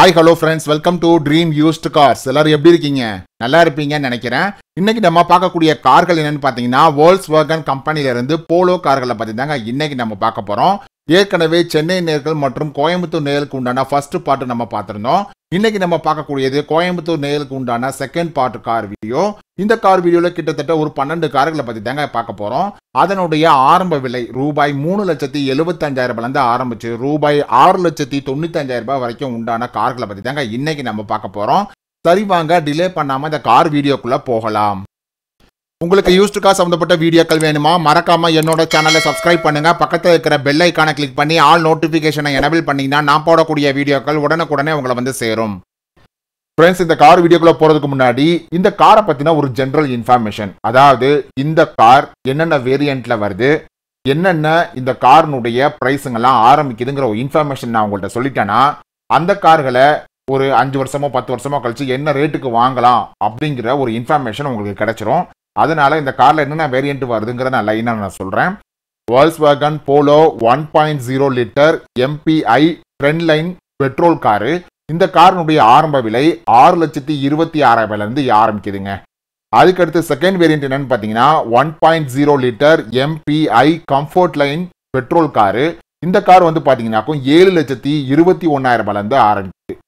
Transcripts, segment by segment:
Hi hello friends, welcome to Dream Used Cars. எல்லாரும் எப்படி இருக்கீங்க? நல்லா இருப்பீங்கன்னு நினைக்கிறேன். இன்னைக்கு நம்ம பார்க்கக்கூடிய கார்கள் என்னன்னு பார்த்தீங்கன்னா Volkswagen கம்பெனில இருந்து போலோ கார்களை பத்தி தாங்க இன்னைக்கு நம்ம பார்க்க போறோம். ஏற்கனவே சென்னை நேயர்கள் மற்றும் கோயம்புத்தூர் நேயர்களுக்கு உண்டான ஃபர்ஸ்ட் பார்ட் நம்ம பார்த்திருந்தோம். இன்னைக்கு நம்ம பார்க்கக்கூடியது கோயம்புத்தூர் நேயர்களுக்கு உண்டான செகண்ட் பார்ட் கார் வீடியோ. இந்த கார் வீடியோல கிட்டத்தட்ட ஒரு 12 கார்களை பத்தி தாங்க பார்க்க போறோம். அதனுடைய ஆரம்ப விலை ரூபாய் 3,75,000 ஆரம்பிச்சு ரூபாய் 6,95,000 வரைக்கும் உண்டான கார்களை பத்தி தாங்க இன்னைக்கு நம்ம பார்க்க போறோம். சரி வாங்க டிலே பண்ணாம இந்த கார் வீடியோக்குள்ள போகலாம். உங்களுக்கு யூஸ்டு கார் சம்பந்தப்பட்ட வீடியோக்கள் வேணுமா? மறக்காம என்னோட சேனலை சப்ஸ்கிரைப் பண்ணுங்க. பக்கத்தில் இருக்கிற பெல் ஐக்கானை கிளிக் பண்ணி ஆல் நோட்டிபிகேஷனை எனேபிள் பண்ணீங்கன்னா நான் போடக்கூடிய வீடியோக்கள் உடனுக்குடனே உங்களை வந்து சேரும். ஃப்ரெண்ட்ஸ், இந்த கார் வீடியோக்குள்ள போறதுக்கு முன்னாடி இந்த காரை பத்தின ஒரு ஜெனரல் இன்ஃபர்மேஷன், அதாவது இந்த கார் என்னென்ன வேரியன்ட்ல வருது, என்னென்ன இந்த காரினுடைய பிரைஸுங்கெல்லாம் ஆரம்பிக்குதுங்கிற ஒரு இன்ஃபர்மேஷன் நான் உங்கள்கிட்ட சொல்லிட்டேன்னா அந்த கார்களை ஒரு 5 வருஷமோ 10 வருஷமோ கழிச்சு என்ன ரேட்டுக்கு வாங்கலாம் அப்படிங்கிற ஒரு இன்ஃபர்மேஷன் உங்களுக்கு கிடைச்சிரும். அதனால இந்த கார்ல என்னென்ன வேரியன்ட் வருதுங்கிற நான் லைனா நான் சொல்றேன். Volkswagen Polo 1.0 litre MPI trend line petrol car. இந்த காரினுடைய ஆரம்ப விலை 6,26,000 ஆரம்பிக்குதுங்க. அதுக்கடுத்து செகண்ட் வேரியன்ட் என்னன்னு பார்த்தீங்கன்னா 1.0 litre MPI comfort line petrol car. இந்த கார் வந்து பார்த்தீங்கன்னாக்கும் 7,21,000 ஆரம்பிக்குது.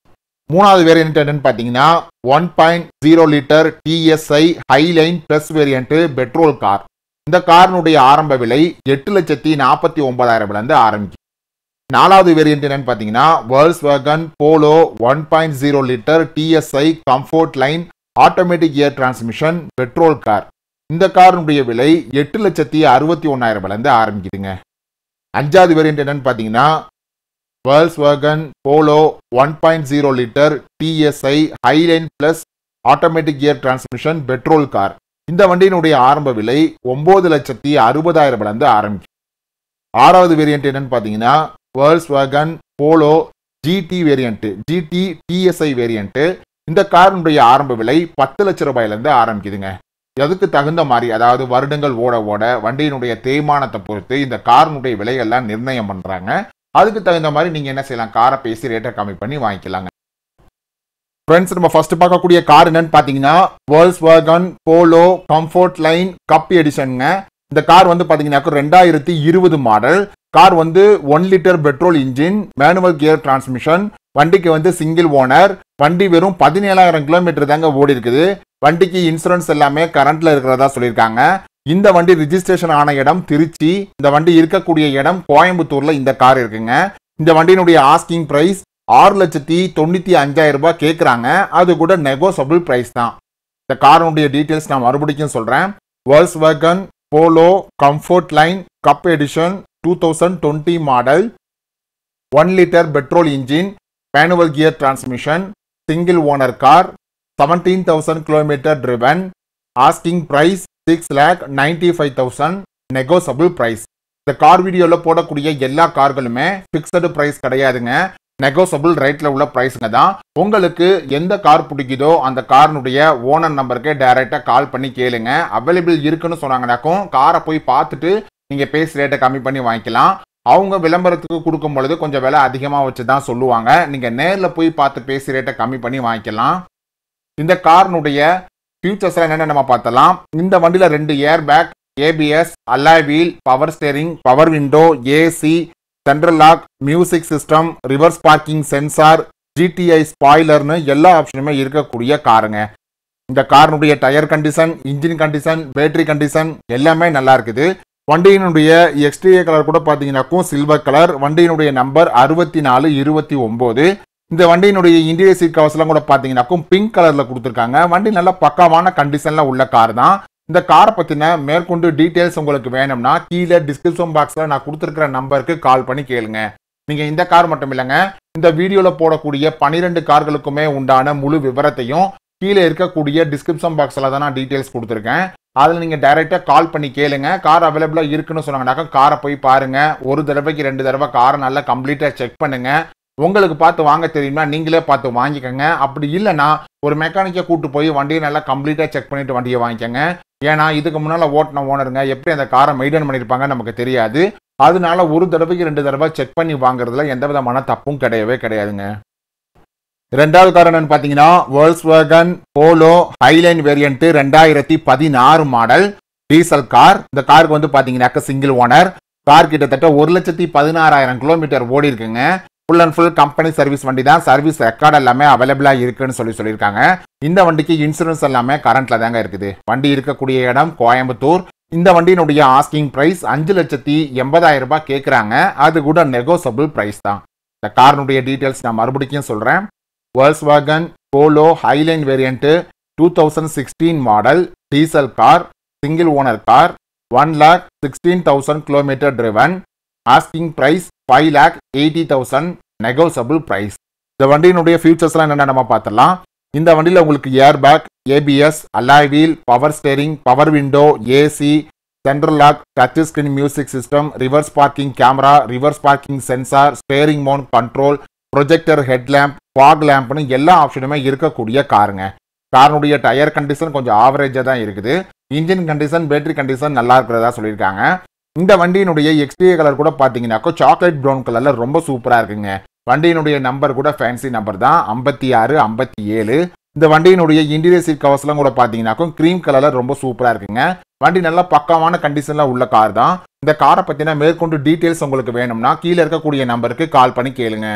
மூணாவது வேரியன்ட் என்னன்னு பார்த்தீங்கன்னா 1.0 litre TSI highline plus variant petrol car. இந்த காரினுடைய ஆரம்ப விலை 8,49,000 ஆரம்பிக்குது. நாலாவது வேரியன்ட் என்னன்னு பார்த்தீங்கன்னா Volkswagen Polo 1.0 litre TSI comfort line automatic gear transmission petrol car. இந்த காரினுடைய விலை 8,61,000 ஆரம்பிக்குதுங்க. அஞ்சாவது வேரியன்ட் என்னன்னு பார்த்தீங்கன்னா Volkswagen Polo 1.0 litre TSI highline plus automatic gear transmission petrol car. இந்த வண்டியினுடைய ஆரம்ப விலை 9,60,000 ஆரம்பிக்கும். ஆறாவது வேரியன்ட் என்னன்னு பார்த்தீங்கன்னா Volkswagen Polo GT variant GT TSI variant. இந்த காரினுடைய ஆரம்ப விலை 10 லட்ச ரூபாயிலிருந்து ஆரம்பிக்குதுங்க. அதுக்கு தகுந்த மாதிரி, அதாவது வருடங்கள் ஓட ஓட வண்டியினுடைய தேய்மானத்தை பொறுத்து இந்த காரினுடைய விலையெல்லாம் நிர்ணயம் பண்றாங்க. அதுக்கு தகுந்த மாதிரி நீங்க என்ன செய்யலாம், காரை பேசி ரேட்டை கம்மி பண்ணி வாங்கிக்கலாங்க. ஃப்ரெண்ட்ஸ், நம்ம ஃபர்ஸ்ட் பார்க்கக்கூடிய கார் என்னன்னு பார்த்தீங்கன்னா Volkswagen Polo comfort line cup எடிஷனுங்க. இந்த கார் வந்து பார்த்தீங்கன்னா 2020 மாடல் கார். வந்து 1 litre petrol engine, manual gear transmission. வண்டிக்கு வந்து சிங்கிள் ஓனர். வண்டி வெறும் 17,000 கிலோமீட்டர் தாங்க ஓடி இருக்குது. வண்டிக்கு இன்சூரன்ஸ் எல்லாமே கரண்ட்ல இருக்கிறதா சொல்லியிருக்காங்க. இந்த வண்டி ரிஜிஸ்ட்ரேஷன் ஆன இடம் திருச்சி. இந்த வண்டி இருக்கக்கூடிய இடம் கோயம்புத்தூர்ல இந்த கார் இருக்குங்க. இந்த வண்டியினுடைய ஆஸ்கிங் பிரைஸ் 6,95,000 கேட்குறாங்க. அது கூட நெகோசபிள் பிரைஸ் தான். இந்த காரினுடைய டீட்டெயில்ஸ் நான் மறுபடியும் சொல்றேன். Volkswagen Polo comfort line cup edition 2020 model, 1 litre petrol engine, manual gear transmission, single owner car, 17,000 kilometre driven. Asking price 6,95,000, negotiable price. இந்த கார் வீடியோவில் போடக்கூடிய எல்லா கார்களுமே ஃபிக்ஸடு பிரைஸ் கிடையாதுங்க, நெகோசபிள் ரேட்ல உள்ள பிரைஸுங்க தான். உங்களுக்கு எந்த கார் பிடிக்குதோ அந்த காரினுடைய ஓனர் நம்பருக்கு டைரெக்டாக கால் பண்ணி கேளுங்க. அவைலபிள் இருக்குன்னு சொன்னாங்கன்னாக்கும் காரை போய் பார்த்துட்டு நீங்கள் பேசி ரேட்டை கம்மி பண்ணி வாங்கிக்கலாம். அவங்க விளம்பரத்துக்கு கொடுக்கும் பொழுது கொஞ்சம் விலை அதிகமாக வச்சு தான் சொல்லுவாங்க. நீங்கள் நேரில் போய் பார்த்து பேசி ரேட்டை கம்மி பண்ணி வாங்கிக்கலாம். இந்த காரினுடைய ஃபியூச்சர்ஸ் என்னென்ன நம்ம பார்த்தலாம். இந்த வண்டியில் 2 air bag, ABS, alloy wheel, power steering, power window, AC, central lock, music system, reverse parking sensor, GTI ஸ்பாய்லர்னு எல்லா ஆப்ஷனுமே இருக்கக்கூடிய காருங்க. இந்த காரினுடைய tyre condition, engine condition, battery condition எல்லாமே நல்லா இருக்குது. வண்டியினுடைய எக்ஸ்டீரியர் கலர் கூட பார்த்தீங்கன்னாக்கும் சில்வர் கலர். வண்டியினுடைய நம்பர் 6429. இந்த வண்டியினுடைய இன்டீரியர் சீட் கவர்ஸ்லாம் கூட பார்த்தீங்கன்னாக்கும் பிங்க் கலர்ல கொடுத்துருக்காங்க. வண்டி நல்ல பக்காவான கண்டிஷன்ல உள்ள கார் தான். இந்த காரை பற்றின மேற்கொண்டு டீட்டெயில்ஸ் உங்களுக்கு வேணும்னா கீழே டிஸ்கிரிப்ஷன் பாக்ஸில் நான் கொடுத்துருக்கிற நம்பருக்கு கால் பண்ணி கேளுங்க. நீங்கள் இந்த கார் மட்டும் இல்லைங்க, இந்த வீடியோவில் போடக்கூடிய 12 கார்களுக்குமே உண்டான முழு விவரத்தையும் கீழே இருக்கக்கூடிய டிஸ்கிரிப்ஷன் பாக்ஸில் தான் நான் டீட்டெயில்ஸ் கொடுத்துருக்கேன். அதில் நீங்கள் டைரெக்டாக கால் பண்ணி கேளுங்க. கார் அவைலபிளாக இருக்குன்னு சொன்னாங்கன்னாக்கா காரை போய் பாருங்க. ஒரு தடவைக்கு 2 தடவை காரை நல்லா கம்ப்ளீட்டாக செக் பண்ணுங்க. உங்களுக்கு பார்த்து வாங்க தெரியுமா, நீங்களே பார்த்து வாங்கிக்கோங்க. அப்படி இல்லைன்னா ஒரு மெக்கானிக்கை கூட்டு போய் வண்டியை நல்லா கம்ப்ளீட்டாக செக் பண்ணிட்டு வண்டியை வாங்கிக்கோங்க. ஏன்னா இதுக்கு முன்னால் ஓட்டின ஓனருங்க எப்படி அந்த காரை மெயின்டைன் பண்ணியிருப்பாங்க நமக்கு தெரியாது. அதனால ஒரு தடவைக்கு 2 தடவை செக் பண்ணி வாங்குறதுல எந்த விதமான தப்பும் கிடையவே கிடையாதுங்க. ரெண்டாவது கார் என்னன்னு பார்த்தீங்கன்னா Volkswagen Polo highline variant 2016 model diesel car. இந்த காருக்கு வந்து பார்த்தீங்கன்னாக்க சிங்கிள் ஓனர். கார் கிட்டத்தட்ட 1,16,000 கிலோமீட்டர் ஓடி இருக்குங்க. Full and full company service வண்டி தான். சர்வீஸ் ரெக்கார்ட் எல்லாமே அவைலபிளாக இருக்குன்னு சொல்லியிருக்காங்க. இந்த வண்டிக்கு இன்சூரன்ஸ் எல்லாமே கரண்ட்ல தாங்க இருக்குது. வண்டி இருக்கக்கூடிய இடம் கோயம்புத்தூர். இந்த வண்டியினுடைய ஆஸ்கிங் பிரைஸ் 5,80,000 ரூபாய் கேட்குறாங்க. அது கூட நெகோசபிள் பிரைஸ் தான். இந்த காரினுடைய டீட்டெயில்ஸ் நான் மறுபடியும் சொல்கிறேன். Volkswagen Polo highline variant 2016 model diesel car, single owner car, 1,16,000 kilometre driven. Asking price 5,80,000 negotiable price. இந்த வண்டியினுடைய ஃபியூச்சர்ஸ்லாம் என்னென்ன நம்ம பார்த்துடலாம். இந்த வண்டியில் உங்களுக்கு air bag, ABS, alloy wheel, power steering, power window, AC, central lock, touch screen music system, reverse parking camera, reverse parking sensor, steering mount control, projector headlamp, fog லேம்ப்னு எல்லா ஆப்ஷனுமே இருக்கக்கூடிய காருங்க. காருடைய டயர் கண்டிஷன் கொஞ்சம் ஆவரேஜாக தான் இருக்குது. இன்ஜின் கண்டிஷன், பேட்டரி கண்டிஷன் நல்லா இருக்கிறதா சொல்லியிருக்காங்க. இந்த வண்டியினுடைய எக்ஸ்டீரியர் கலர் கூட பார்த்தீங்கன்னாக்கோ சாக்லேட் ப்ரௌன் கலரில் ரொம்ப சூப்பராக இருக்குங்க. வண்டியினுடைய நம்பர் கூட ஃபேன்சி நம்பர் தான் 56, 57. இந்த வண்டியினுடைய இன்டீரியர் சீட் கவர்ஸ்லாம் கூட பார்த்தீங்கன்னாக்கோ க்ரீம் கலரில் ரொம்ப சூப்பராக இருக்குங்க. வண்டி நல்லா பக்காவான கண்டிஷனில் உள்ள கார் தான். இந்த காரை பற்றின மேற்கொண்டு டீட்டெயில்ஸ் உங்களுக்கு வேணும்னா கீழே இருக்கக்கூடிய நம்பருக்கு கால் பண்ணி கேளுங்க.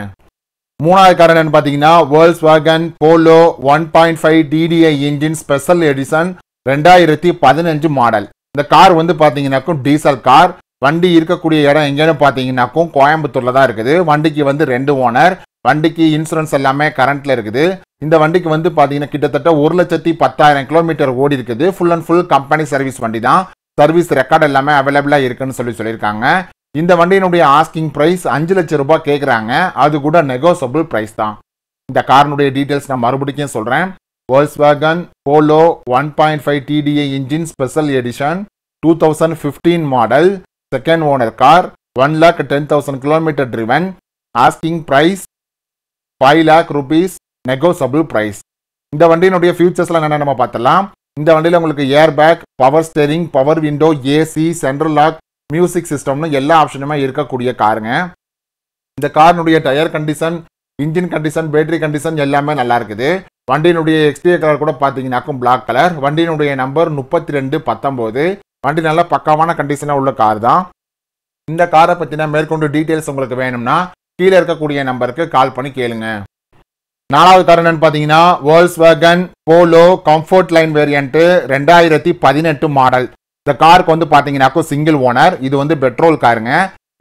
மூணாவது கார் என்னன்னு பார்த்தீங்கன்னா Volkswagen Polo 1.5 DDI engine special edition 2015 model. இந்த கார் வந்து பார்த்தீங்கன்னாக்கும் டீசல் கார். வண்டி இருக்கக்கூடிய இடம் எங்கேன்னு பார்த்தீங்கன்னாக்கும் கோயம்புத்தூர்ல தான் இருக்குது. வண்டிக்கு வந்து 2 ஓனர். வண்டிக்கு இன்சூரன்ஸ் எல்லாமே கரண்ட்ல இருக்குது. இந்த வண்டிக்கு வந்து பார்த்தீங்கன்னா கிட்டத்தட்ட 1,10,000 கிலோமீட்டர் ஓடி இருக்குது. Full and full company service வண்டி தான். சர்வீஸ் ரெக்கார்ட் எல்லாமே அவைலபிளாக இருக்குன்னு சொல்லியிருக்காங்க. இந்த வண்டியினுடைய ஆஸ்கிங் பிரைஸ் 5 லட்சம் ரூபாய் கேட்குறாங்க. அது கூட நெகோசபிள் பிரைஸ் தான். இந்த காரினுடைய டீட்டெயில்ஸ் நான் மறுபடியும் சொல்கிறேன். Volkswagen Polo 1.5 TDI engine special edition 2015 model, second owner car, 1,10,000 kilometre driven. Asking price 5 lakh rupees negotiable price. இந்த வண்டியினுடைய ஃபியூச்சர்ஸ்லாம் என்னென்ன நம்ம பார்த்தலாம். இந்த வண்டியில் உங்களுக்கு air bag, power steering, power window, AC, central lock, music சிஸ்டம்னு எல்லா ஆப்ஷனுமே இருக்கக்கூடிய காருங்க. இந்த காரினுடைய tyre condition, engine condition, battery condition எல்லாமே நல்லா இருக்குது. வண்டியினுடைய எக்ஸ்டீரியர் கலர் கூட பார்த்தீங்கன்னாக்கும் பிளாக் கலர். வண்டியினுடைய நம்பர் 3219. வண்டி நல்லா பக்காவான கண்டிஷனாக உள்ள கார் தான். இந்த காரை பற்றின மேற்கொண்டு டீட்டெயில்ஸ் உங்களுக்கு வேணும்னா கீழே இருக்கக்கூடிய நம்பருக்கு கால் பண்ணி கேளுங்க. நாலாவது கார் என்னன்னு பார்த்தீங்கன்னா Volkswagen Polo comfort line variant 2018 model. இந்த காருக்கு வந்து பார்த்தீங்கன்னாக்கும் சிங்கிள் ஓனர். இது வந்து பெட்ரோல் காருங்க.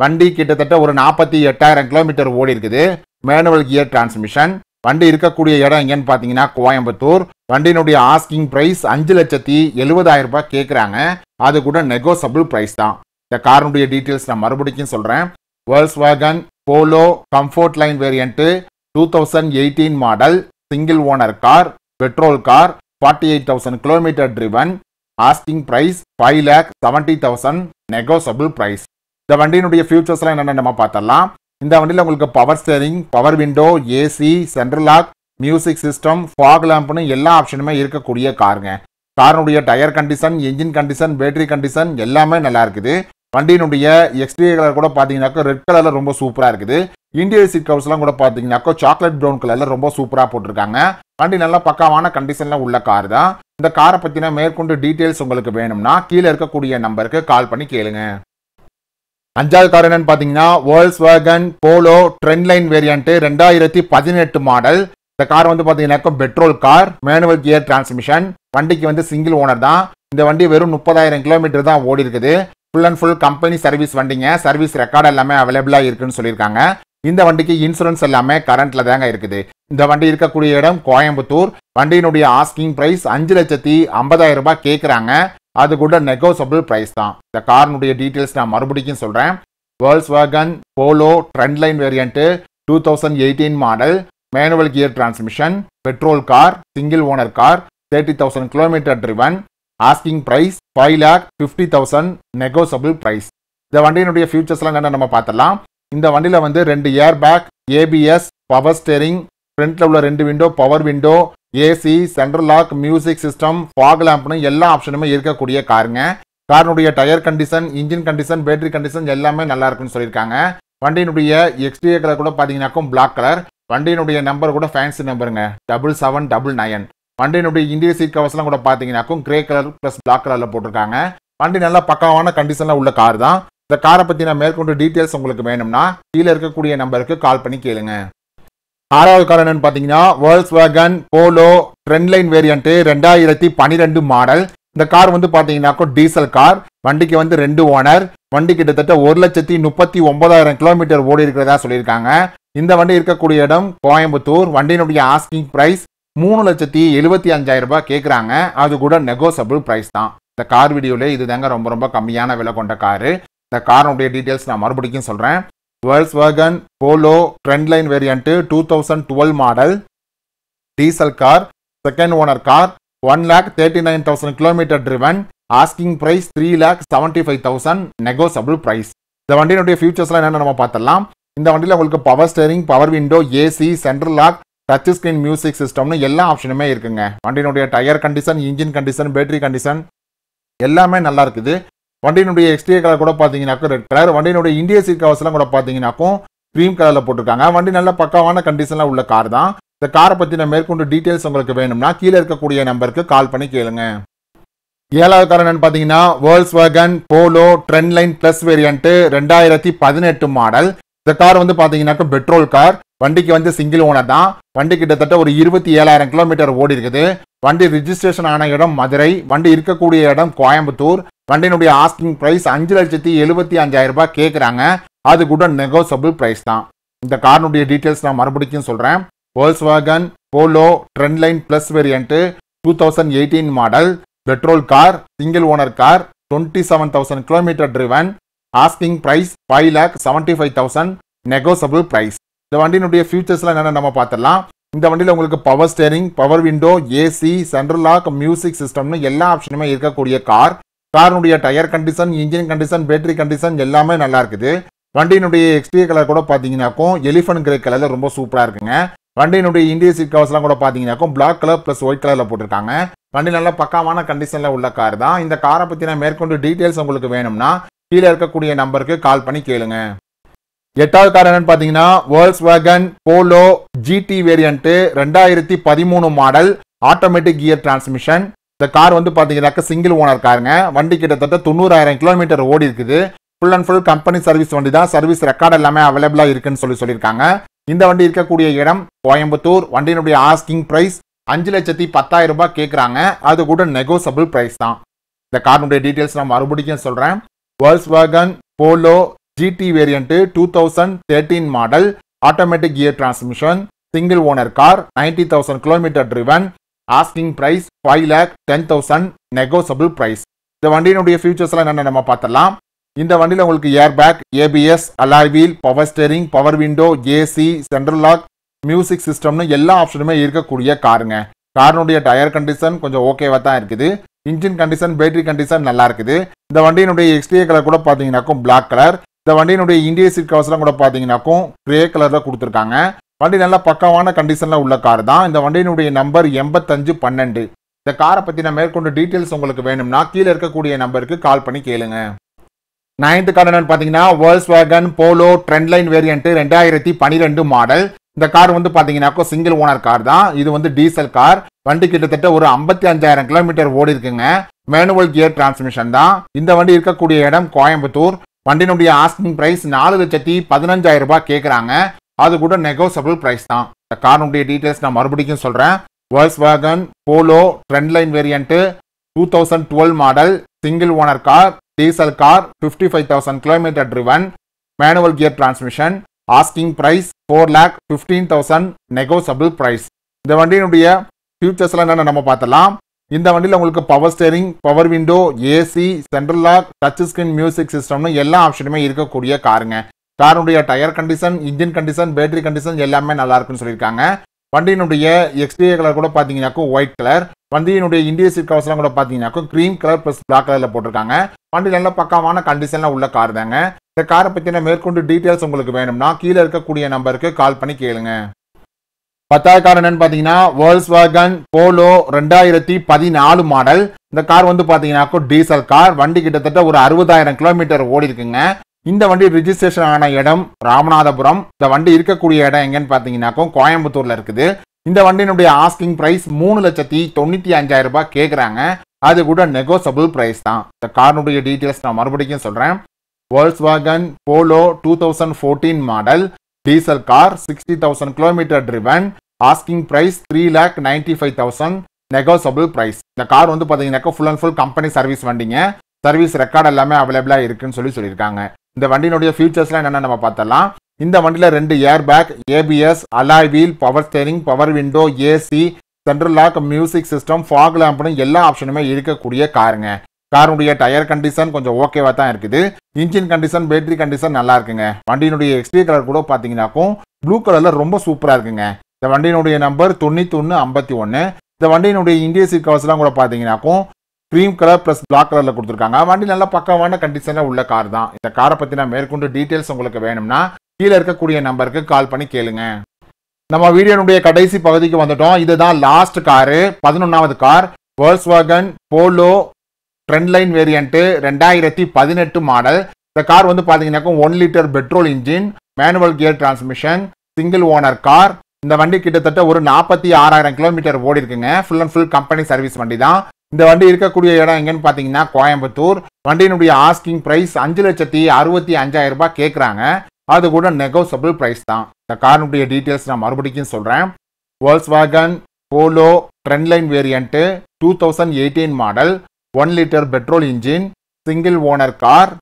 வண்டி கிட்டத்தட்ட ஒரு 48,000 கிலோமீட்டர் ஓடி இருக்குது. Manual gear transmission. வண்டி இருக்கக்கூடிய இடம் எங்கன்னு பார்த்தீங்கன்னா கோயம்புத்தூர். வண்டியினுடைய ஆஸ்கிங் பிரைஸ் 5,70,000 ரூபாய் கேட்குறாங்க. அது கூட நெகோசபிள் பிரைஸ் தான். இந்த காரினுடைய டீட்டெயில்ஸ் நான் மறுபடியும் சொல்கிறேன். Volkswagen Polo comfort line variant 2018 model, single owner car, petrol car, 48,000 kilometre driven. Asking price 5,70,000 negotiable price. இந்த வண்டியினுடைய ஃபியூச்சர்ஸ்லாம் என்னென்ன நம்ம பார்த்தலாம். இந்த வண்டியில் உங்களுக்கு power steering, power window, AC, central lock, music system, fog லேம்ப்னு எல்லா ஆப்ஷனுமே இருக்கக்கூடிய காருங்க. காரினுடைய tyre condition, engine condition, battery condition எல்லாமே நல்லா இருக்குது. வண்டியினுடைய எக்ஸ்டீரியர் கலர் கூட பார்த்தீங்கன்னாக்கா ரெட் கலரில் ரொம்ப சூப்பராக இருக்குது. இன்டீரியர் சீட் கவர்ஸ்லாம் கூட பார்த்தீங்கன்னாக்கா சாக்லேட் ப்ரௌன் கலரில் ரொம்ப சூப்பராக போட்டிருக்காங்க. வண்டி நல்லா பக்காவான கண்டிஷனில் உள்ள கார் தான். இந்த காரை பற்றின மேற்கொண்டு டீட்டெயில்ஸ் உங்களுக்கு வேணும்னா கீழே இருக்கக்கூடிய நம்பருக்கு கால் பண்ணி கேளுங்க. அஞ்சாவது கார் என்னன்னு பார்த்தீங்கன்னா Volkswagen Polo trendline variant 2018 model. இந்த கார் வந்து பார்த்தீங்கன்னாக்கா petrol car, manual gear transmission. வண்டிக்கு வந்து சிங்கிள் ஓனர் தான். இந்த வண்டி வெறும் 30,000 கிலோமீட்டர் தான் ஓடி இருக்குது. Full and full company service வண்டிங்க. சர்வீஸ் ரெக்கார்டு எல்லாமே அவைலபிளாக இருக்குன்னு சொல்லியிருக்காங்க. இந்த வண்டிக்கு இன்சூரன்ஸ் எல்லாமே கரண்ட்ல தாங்க இருக்குது. இந்த வண்டி இருக்கக்கூடிய இடம் கோயம்புத்தூர். வண்டியினுடைய ஆஸ்கிங் பிரைஸ் 5,50,000 ரூபாய் கேட்குறாங்க. அது கூட நெகோசபிள் பிரைஸ் தான். இந்த காரினுடைய டீட்டெயில்ஸ் நான் மறுபடியும் சொல்கிறேன். Volkswagen Polo trendline variant 2018 model, manual gear transmission, petrol car, single owner car, 30,000 kilometre driven. Asking price 5,50,000 negotiable price. இந்த வண்டியினுடைய ஃபியூச்சர்ஸ்லாம் என்னென்ன நம்ம பார்த்தலாம். இந்த வண்டியில் வந்து 2 air bag, ABS, power steering, ஃப்ரண்ட்ல உள்ள 2 window, power window, AC, central lock, music system, fog லேம்ப்னு எல்லா ஆப்ஷனுமே இருக்கக்கூடிய காருங்க. காரினுடைய tyre condition, engine condition, battery condition எல்லாமே நல்லா இருக்குன்னு சொல்லியிருக்காங்க. வண்டியினுடைய எக்ஸ்டீரியர் கலர் கூட பார்த்தீங்கன்னாக்கும் பிளாக் கலர். வண்டியினுடைய நம்பர் கூட ஃபேன்சி நம்பருங்க 7799. வண்டியினுடைய இந்திய சீட் கவர்ஸ்லாம் கூட பார்த்தீங்கன்னாக்கும் கிரே கலர் ப்ளஸ் பிளாக் கலரில் போட்டிருக்காங்க. வண்டி நல்லா பக்காவான கண்டிஷனில் உள்ள கார் தான். இந்த காரை பற்றின மேற்கொண்டு டீட்டெயில்ஸ் உங்களுக்கு வேணும்னா கீழே இருக்கக்கூடிய நம்பருக்கு கால் பண்ணி கேளுங்க. ஆறாவது கார் என்னன்னு பார்த்தீங்கன்னா Volkswagen Polo trendline variant 2012 model. இந்த கார் வந்து பார்த்தீங்கன்னாக்கும் டீசல் கார். வண்டிக்கு வந்து 2 ஓனர். வண்டி கிட்டத்தட்ட 1,39,000 கிலோமீட்டர் ஓடி இருக்கிறதா சொல்லியிருக்காங்க. இந்த வண்டி இருக்கக்கூடிய இடம் கோயம்புத்தூர். வண்டியினுடைய ஆஸ்கிங் பிரைஸ் 3,75,000 ரூபாய் கேட்குறாங்க. அது கூட நெகோசபிள் பிரைஸ் தான். இந்த கார் வீடியோவில் இது தாங்க ரொம்ப ரொம்ப கம்மியான விலை கொண்ட காரு. இந்த காரோடைய டீட்டெயில்ஸ் நான் மறுபடியும் சொல்கிறேன். Volkswagen Polo trendline variant 2012 model diesel car, second owner car, 1,39,000 kilometre driven, asking price 3,75,000 negotiable price. இந்த வண்டியினுடைய ஃபியூச்சர்ஸ்லாம் என்னென்னு நம்ம பார்த்துடலாம். இந்த வண்டியில் உங்களுக்கு power steering, power window, AC, central lock, touch screen music சிஸ்டம்னு எல்லா ஆப்ஷனுமே இருக்குங்க. வண்டியினுடைய tyre condition, engine condition, battery condition எல்லாமே நல்லா இருக்குது. வண்டியினுடைய எக்ஸ்டீரியர் கலர் கூட பார்த்தீங்கன்னாக்கும் ரெட் கலர். வண்டியினுடைய இந்திய சீட் கவர்ஸ்லாம் கூட பார்த்தீங்கன்னாக்கும் க்ரீம் கலரில் போட்டிருக்காங்க. வண்டி நல்ல பக்காவான கண்டிஷனில் உள்ள கார் தான். இந்த காரை பற்றின மேற்கொண்டு டீட்டெயில்ஸ் உங்களுக்கு வேணும்னா கீழே இருக்கக்கூடிய நம்பருக்கு கால் பண்ணி கேளுங்க. ஏழாவது கார் என்னன்னு பார்த்தீங்கன்னா Volkswagen Polo trendline plus variant 2018 model. இந்த கார் வந்து பார்த்தீங்கன்னாக்கும் பெட்ரோல் கார். வண்டிக்கு வந்து சிங்கிள் ஓனர் தான். வண்டி கிட்டத்தட்ட ஒரு 27,000 கிலோமீட்டர் ஓடி இருக்குது. வண்டி ரிஜிஸ்ட்ரேஷன் ஆன இடம் மதுரை. வண்டி இருக்கக்கூடிய இடம் கோயம்புத்தூர். வண்டியினுடைய ஆஸ்கிங் பிரைஸ் 5,75,000 ரூபாய் கேட்குறாங்க. அது கூட நெகோசபிள் பிரைஸ் தான். இந்த காரினுடைய டீட்டெயில்ஸ் நான் மறுபடியும் சொல்கிறேன். Volkswagen Polo trendline plus variant 2018 model petrol car, single owner car, 27,000 kilometre driven, asking price 5,75,000 negotiable price. இந்த வண்டியினுடைய ஃபியூச்சர்ஸ்லாம் என்னென்ன நம்ம பார்த்துடலாம். இந்த வண்டியில் உங்களுக்கு power steering, power window, AC, central lock, music சிஸ்டம்னு எல்லா ஆப்ஷனுமே இருக்கக்கூடிய கார். காரினுடைய tyre condition, engine condition, battery condition எல்லாமே நல்லா இருக்குது. வண்டியினுடைய எக்ஸ்டீரியர் கலர் கூட பார்த்தீங்கன்னாக்கும் எலிஃபன்ட் கிரே கலரில் ரொம்ப சூப்பராக இருக்குங்க. வண்டியினுடைய இந்திய சீட் கவர்ஸ்லாம் கூட பார்த்தீங்கன்னாக்கும் பிளாக் கலர் ப்ளஸ் ஒயிட் கலரில் போட்டிருக்காங்க. வண்டி நல்ல பக்காவான கண்டிஷனில் உள்ள கார் தான். இந்த காரை பற்றின மேற்கொண்டு டீட்டெயில்ஸ் உங்களுக்கு வேணும்னா கீழே இருக்கக்கூடிய நம்பருக்கு கால் பண்ணி கேளுங்க. எட்டாவது கார் என்னன்னு பார்த்தீங்கன்னா Volkswagen Polo GT variant 2013 model automatic gear transmission. இந்த கார் வந்து பார்த்தீங்கன்னாக்க சிங்கிள் ஓனர் காருங்க. வண்டி கிட்டத்தட்ட 90,000 கிலோமீட்டர் ஓடி இருக்குது. Full and full company service வண்டி தான். சர்வீஸ் ரெக்கார்டு எல்லாமே அவைலபிளாக இருக்குன்னு சொல்லியிருக்காங்க. இந்த வண்டி இருக்கக்கூடிய இடம் கோயம்புத்தூர். வண்டியினுடைய ஆஸ்கிங் பிரைஸ் 5,10,000 ரூபாய் கேட்குறாங்க. அது கூட நெகோசபிள் பிரைஸ் தான். இந்த காரினுடைய டீட்டெயில்ஸ் நான் மறுபடியும் சொல்கிறேன். Volkswagen Polo GT variant 2013 model automatic gear transmission, single owner car, 90,000 kilometre driven, asking price 5,10,000 negotiable price. இந்த வண்டியினுடைய ஃபியூச்சர்ஸ்லாம் என்னென்ன நம்ம பார்த்துடலாம். இந்த வண்டியில் உங்களுக்கு air bag, ABS, alloy wheel, power steering, power window, AC, central lock, music சிஸ்டம்னு எல்லா ஆப்ஷனுமே இருக்கக்கூடிய காருங்க. காரினுடைய டயர் கண்டிஷன் கொஞ்சம் ஓகேவாக தான் இருக்குது. இன்ஜின் கண்டிஷன், பேட்டரி கண்டிஷன் நல்லா இருக்குது. இந்த வண்டியினுடைய எக்ஸ்டீரியர் கலர் கூட பார்த்தீங்கன்னாக்கும் பிளாக் கலர். இந்த வண்டியினுடைய இந்திய சீட் கவர்ஸ்லாம் கூட பார்த்தீங்கன்னாக்கும் கிரே கலரில் கொடுத்துருக்காங்க. வண்டி நல்லா பக்காவான கண்டிஷனில் உள்ள கார் தான். இந்த வண்டியினுடைய நம்பர் 8512. இந்த காரை பற்றின மேற்கொண்டு டீட்டெயில்ஸ் உங்களுக்கு வேணும்னா கீழே இருக்கக்கூடிய நம்பருக்கு கால் பண்ணி கேளுங்க. 9th கார் என்னன்னு பார்த்தீங்கன்னா Volkswagen Polo trendline variant 2012 model. இந்த கார் வந்து பார்த்தீங்கன்னாக்கோ சிங்கிள் ஓனர் கார் தான். இது வந்து டீசல் கார். வண்டி கிட்டத்தட்ட ஒரு 55,000 கிலோமீட்டர் ஓடி இருக்குங்க. மேனுவல் கியர் டிரான்ஸ்மிஷன் தான். இந்த வண்டி இருக்கக்கூடிய இடம் கோயம்புத்தூர். வண்டியினுடைய ஆஸ்கிங் பிரைஸ் 4,15,000 ரூபாய் கேட்குறாங்க. அது கூட நெகோசபிள் பிரைஸ் தான். இந்த காரினுடைய டீட்டெயில்ஸ் நான் மறுபடியும் சொல்கிறேன். Volkswagen Polo trendline variant 2012 model, single owner car, diesel car, 55,000 kilometre driven, manual gear transmission, asking price 4,15,000 negotiable price. இந்த வண்டியினுடைய ஃபியூச்சர்ஸ்லாம் என்னென்ன நம்ம பார்த்தலாம். இந்த வண்டியில் உங்களுக்கு power steering, power window, AC, central lock, touch screen music சிஸ்டம்னு எல்லா ஆப்ஷனுமே இருக்கக்கூடிய காருங்க. காருடைய tyre condition, engine condition, battery condition எல்லாமே நல்லா இருக்குன்னு சொல்லியிருக்காங்க. வண்டியினுடைய எக்ஸ்டீரியர் கலர் கூட பார்த்தீங்கன்னாக்கும் ஒயிட் கலர். வண்டியினுடைய இந்திய சீட் கவர்ஸ்லாம் கூட பார்த்தீங்கன்னாக்கும் க்ரீம் கலர் ப்ளஸ் பிளாக் கலரில் போட்டிருக்காங்க. வண்டி நல்ல பக்காவான கண்டிஷனில் உள்ள கார் தாங்க. இந்த காரை பற்றின மேற்கொண்டு டீட்டெயில்ஸ் உங்களுக்கு வேணும்னா கீழே இருக்கக்கூடிய நம்பருக்கு கால் பண்ணி கேளுங்க. 10வது கார் என்னன்னு பார்த்தீங்கன்னா Volkswagen Polo 2014 மாடல். இந்த கார் வந்து பார்த்தீங்கன்னாக்கும் டீசல் கார். வண்டி கிட்டத்தட்ட ஒரு 60,000 கிலோமீட்டர் ஓடி இருக்குங்க. இந்த வண்டி ரிஜிஸ்ட்ரேஷன் ஆன இடம் ராமநாதபுரம். இந்த வண்டி இருக்கக்கூடிய இடம் எங்கன்னு பார்த்தீங்கன்னாக்கும் கோயம்புத்தூர்ல இருக்குது. இந்த வண்டியினுடைய ஆஸ்கிங் பிரைஸ் 3,95,000 ரூபாய் கேட்குறாங்க. அது கூட நெகோசபிள் பிரைஸ் தான். இந்த காருடைய டீட்டெயில்ஸ் நான் மறுபடியும் சொல்றேன். Volkswagen Polo 2014 model diesel car, 60,000 kilometre driven, asking price 3,95,000, negotiable price. இந்த கார் வந்து பார்த்தீங்கன்னாக்கா full and full company service வண்டிங்க. சர்வீஸ் ரெக்கார்ட் எல்லாமே அவைலபிளாக இருக்குன்னு சொல்லியிருக்காங்க. இந்த வண்டியினுடைய ஃபீச்சர்ஸ்லாம் என்னென்ன நம்ம பார்த்தலாம். இந்த வண்டியில் 2 air bag, ABS, alloy wheel, power steering, power window, AC, central lock, music system, fog லேம்ப்னு எல்லா ஆப்ஷனுமே இருக்கக்கூடிய காருங்க. காருடைய டயர் கண்டிஷன் கொஞ்சம் ஓகேவா தான் இருக்குது. இன்ஜின் கண்டிஷன், பேட்டரி கண்டிஷன் நல்லா இருக்குங்க. வண்டியினுடைய எக்ஸ்டீரியர் கலர் கூட பார்த்தீங்கன்னாக்கும் ப்ளூ கலரில் ரொம்ப சூப்பராக இருக்குங்க. இந்த வண்டியினுடைய நம்பர் 9151. இந்த வண்டியினுடைய இந்தியன் சீட் கவர்ஸ்லாம் கூட பார்த்தீங்கன்னாக்கும் க்ரீம் கலர் ப்ளஸ் பிளாக் கலரில் கொடுத்துருக்காங்க. வண்டி நல்லா பக்கவான கண்டிஷனில் உள்ள கார் தான். இந்த காரை பற்றின மேற்கொண்டு டீட்டெயில்ஸ் உங்களுக்கு வேணும்னா கீழே இருக்கக்கூடிய நம்பருக்கு கால் பண்ணி கேளுங்க. நம்ம வீடியோனுடைய கடைசி பகுதிக்கு வந்துட்டோம். இதுதான் லாஸ்ட் காரு, 11வது car. Volkswagen Polo trendline variant 2018 model. இந்த கார் வந்து பார்த்தீங்கன்னாக்கும் 1 litre petrol engine, manual gear transmission, single owner car. இந்த வண்டி கிட்டத்தட்ட ஒரு 46,000 கிலோமீட்டர் ஓடி இருக்குங்க. Full and full company service வண்டி தான். இந்த வண்டி இருக்கக்கூடிய இடம் எங்கன்னு பார்த்தீங்கன்னா கோயம்புத்தூர். வண்டியினுடைய ஆஸ்கிங் பிரைஸ் 5,65,000 ரூபாய் கேட்குறாங்க. அது கூட நெகோசபிள் பிரைஸ் தான். இந்த காருடைய டீட்டெயில்ஸ் நான் மறுபடியும் சொல்கிறேன். Volkswagen Polo trendline variant 2018 model, 1 litre petrol engine, single owner car,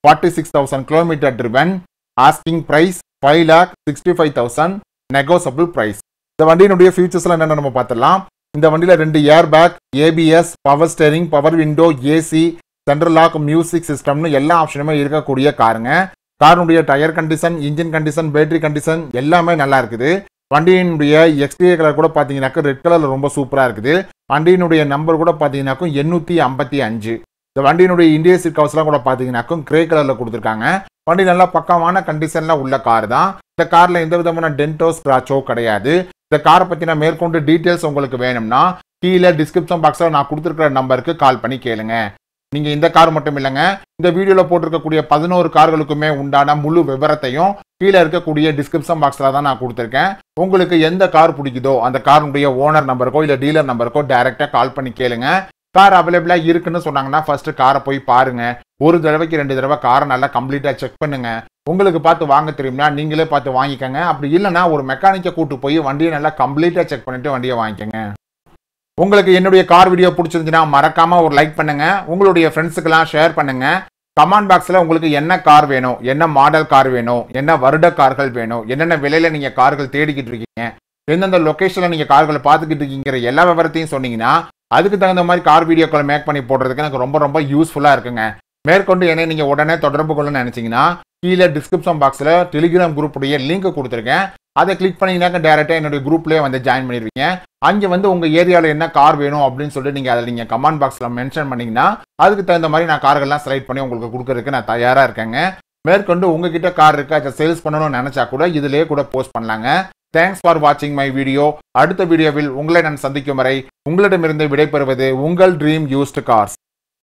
46,000 kilometre driven, asking price 5,65,000, negotiable price. இந்த வண்டியினுடைய ஃபீச்சர்ஸ்லாம் என்னென்ன நம்ம பார்த்துடலாம். இந்த வண்டியில் 2 air bag, ABS, power steering, power window, AC, central lock, music சிஸ்டம்னு எல்லா ஆப்ஷனுமே இருக்கக்கூடிய காருங்க. காருடைய tyre condition, engine condition, battery condition எல்லாமே நல்லா இருக்குது. வண்டியினுடைய எக்ஸ்டீரியர் கலர் கூட பார்த்தீங்கன்னாக்க ரெட் கலரில் ரொம்ப சூப்பராக இருக்குது. வண்டியினுடைய நம்பர் கூட பார்த்தீங்கன்னாக்கும் 855. இந்த வண்டியினுடைய இந்தியன் சீட் கவர்ஸ்லாம் கூட பார்த்தீங்கன்னாக்கும் கிரே கலரில் கொடுத்துருக்காங்க. வண்டி நல்லா பக்கமான கண்டிஷனில் உள்ள கார் தான். இந்த காரில் எந்த விதமான டென்டோ ஸ்க்ராச்சோ கிடையாது. இந்த காரை பற்றின மேற்கொண்டு டீட்டெயில்ஸ் உங்களுக்கு வேணும்னா கீழே டிஸ்கிரிப்ஷன் பாக்ஸில் நான் கொடுத்துருக்கிற நம்பருக்கு கால் பண்ணி கேளுங்க. நீங்கள் இந்த கார் மட்டும் இல்லைங்க, இந்த வீடியோவில் போட்டிருக்கக்கூடிய 11 கார்களுக்குமே உண்டான முழு விவரத்தையும் கீழே இருக்கக்கூடிய டிஸ்கிரிப்ஷன் பாக்ஸில் தான் நான் கொடுத்துருக்கேன். உங்களுக்கு எந்த கார் பிடிக்குதோ அந்த காருடைய ஓனர் நம்பருக்கோ இல்லை டீலர் நம்பருக்கோ டைரெக்டாக கால் பண்ணி கேளுங்க. கார் அவைலபிளாக இருக்குன்னு சொன்னாங்கன்னா ஃபர்ஸ்ட் காரை போய் பாருங்க. ஒரு தடவைக்கு 2 தடவை காரை நல்லா கம்ப்ளீட்டாக செக் பண்ணுங்க. உங்களுக்கு பார்த்து வாங்க தெரியும்னா நீங்களே பார்த்து வாங்கிக்கோங்க. அப்படி இல்லைன்னா ஒரு மெக்கானிக்கை கூட்டு போய் வண்டியை நல்லா கம்ப்ளீட்டாக செக் பண்ணிட்டு வண்டியை வாங்கிக்கோங்க. உங்களுக்கு என்னுடைய கார் வீடியோ பிடிச்சிருந்துச்சுன்னா மறக்காம ஒரு லைக் பண்ணுங்க. உங்களுடைய ஃப்ரெண்ட்ஸுக்கெல்லாம் ஷேர் பண்ணுங்க. கமெண்ட் பாக்ஸில் உங்களுக்கு என்ன கார் வேணும், என்ன மாடல் கார் வேணும், என்ன வருட கார்கள் வேணும், என்னென்ன விலையில நீங்கள் கார்கள் தேடிக்கிட்டு இருக்கீங்க, எந்தெந்த லொக்கேஷனில் நீங்கள் கார்களை பார்த்துக்கிட்டு இருக்கீங்கிற எல்லா விவரத்தையும் சொன்னீங்கன்னா அதுக்கு தகுந்த மாதிரி கார் வீடியோக்களை மேக் பண்ணி போடுறதுக்கு எனக்கு ரொம்ப ரொம்ப யூஸ்ஃபுல்லாக இருக்குங்க. மேற்கொண்டு என்ன நீங்கள் உடனே தொடர்பு கொள்ளணும்னு நினச்சிங்கன்னா கீழே டிஸ்கிரிப்ஷன் பாக்ஸில் டெலிகிராம் குரூப்புடைய லிங்க் கொடுத்துருக்கேன். அதை கிளிக் பண்ணிங்கனாக்க டேரெக்டாக என்னுடைய குரூப்லேயே வந்து ஜாயின் பண்ணிடுவீங்க. அங்கே வந்து உங்கள் ஏரியாவில் என்ன கார் வேணும் அப்படின்னு சொல்லிட்டு நீங்கள் அதில் நீங்கள் கமெண்ட் பாக்ஸில் மென்ஷன் பண்ணிங்கன்னா அதுக்கு தகுந்த மாதிரி நான் கார்கள்லாம் செலக்ட் பண்ணி உங்களுக்கு கொடுக்கறதுக்கு நான் தயாராக இருக்கேங்க. மேற்கொண்டு உங்ககிட்ட கார் இருக்குது, அதை சேல்ஸ் பண்ணணும்னு நினச்சா கூட இதிலே கூட போஸ்ட் பண்ணலாங்க. தேங்க்ஸ் ஃபார் வாட்சிங் மை வீடியோ. அடுத்த வீடியோவில் உங்களை நான் சந்திக்கும் வரை உங்களிடமிருந்து விடைபெறுவது உங்கள் ட்ரீம் யூஸ்டு கார்ஸ்.